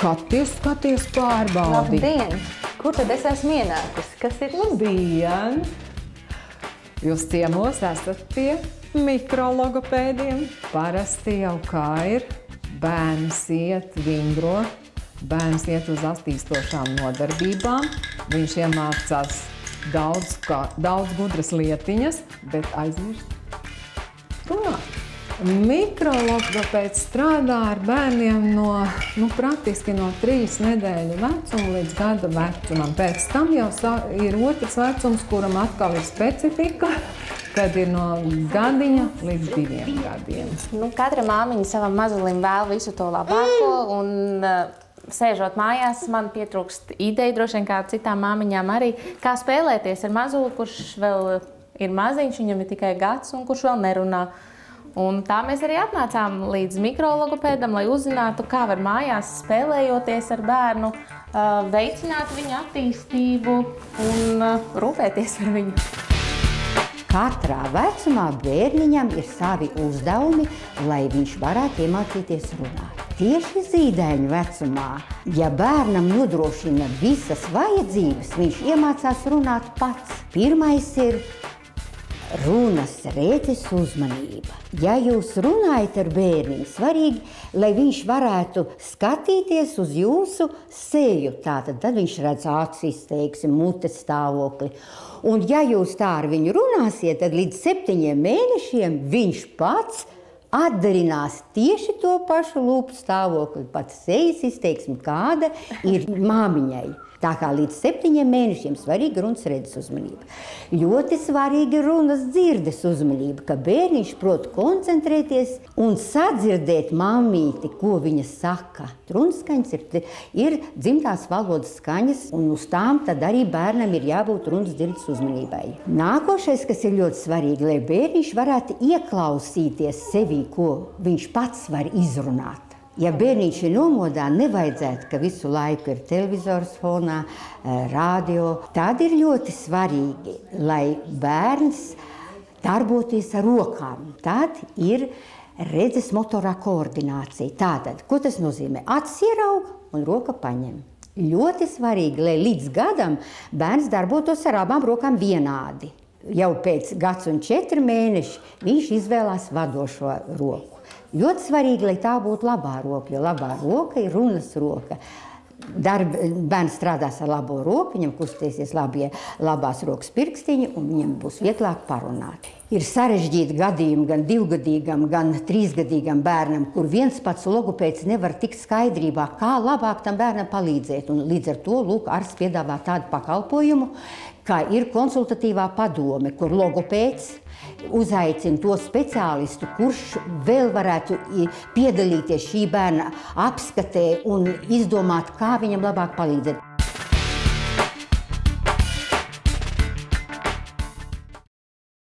Skaties, pārbaudi. Labdien! Kur tad es esmu ienākusi? Kas ir? Labdien! Jūs ciemos esat pie mikrologopēdiem. Parasti jau kā ir, bērns iet vingro, bērns iet uz attīstošām nodarbībām, viņš iemācās daudz gudras lietiņas, bet aizmirst runāt. Mikrologopēds strādā ar bērniem praktiski no 3 nedēļu vecuma līdz gada vecumam. Pēc tam jau ir otrs vecums, kuram atkal ir specifika, kad ir no gadiņa līdz 2 gadiem. Katra māmiņa savam mazulim vēl visu to labāko, un sēžot mājās, man pietrūkst ideja, droši vien kā citām māmiņām arī, kā spēlēties ar mazuli, kurš vēl ir maziņš, viņam ir tikai gads un kurš vēl nerunā. Un tā mēs arī atnācām līdz mikrologopēdam, lai uzzinātu, kā var mājās spēlējoties ar bērnu, veicināt viņa attīstību un rūpēties par viņu. Katrā vecumā bērniņam ir savi uzdevumi, lai viņš varētu iemācīties runāt. Tieši zīdaiņu vecumā, ja bērnam nodrošina visas vajadzības, viņš iemācās runāt pats. Pirmais ir runas, redzes, uzmanība. Ja jūs runājat ar bērniņu, svarīgi, lai viņš varētu skatīties uz jūsu seju. Tātad tad viņš redz acis, teiksim, mutes stāvokli. Un ja jūs tā ar viņu runāsiet, tad līdz 7 mēnešiem viņš pats atdarinās tieši to pašu lūpu stāvokli, pat sejas izteiksmi, kāda ir māmiņai. Tā kā līdz 7 mēnešiem svarīga runas redzes uzmanība. Ļoti svarīga ir runas dzirdes uzmanība, ka bērniņš prot koncentrēties un sadzirdēt mammīti, ko viņa saka. Runas skaņas ir dzimtās valodas skaņas, un uz tām tad arī bērnam ir jābūt runas dzirdes uzmanībai. Nākošais, kas ir ļoti svarīgi, lai bērniņš varētu ieklausīties sevī, ko viņš pats var izrunāt. Ja bērniņš ir nomodā, nevajadzētu, ka visu laiku ir televizors fonā, radio. Tad ir ļoti svarīgi, lai bērns darboties ar rokām. Tad ir redzes motorā koordinācija. Tātad, ko tas nozīmē? Acis ierauga un roka paņem. Ļoti svarīgi, lai līdz gadam bērns darbotos ar abām rokām vienādi. Jau pēc gads un 4 mēneši viņš izvēlās vadošo roku. Ļoti svarīgi, lai tā būtu labā roka, jo labā roka ir runas roka. Bērns strādās ar labo roku, viņam kustēsies labās rokas pirkstiņi, un viņam būs vieglāk parunāt. Ir sarežģīti gadījumi gan 2-gadīgam, gan 3-gadīgam bērnam, kur viens pats logopēds nevar tikt skaidrībā, kā labāk tam bērnam palīdzēt. Un līdz ar to, ārsts piedāvā tādu pakalpojumu, kā ir konsultatīvā padome, kur logopēds uzaicina to speciālistu, kurš vēl varētu piedalīties šī bērna apskatē un izdomāt, kā viņam labāk palīdzēt.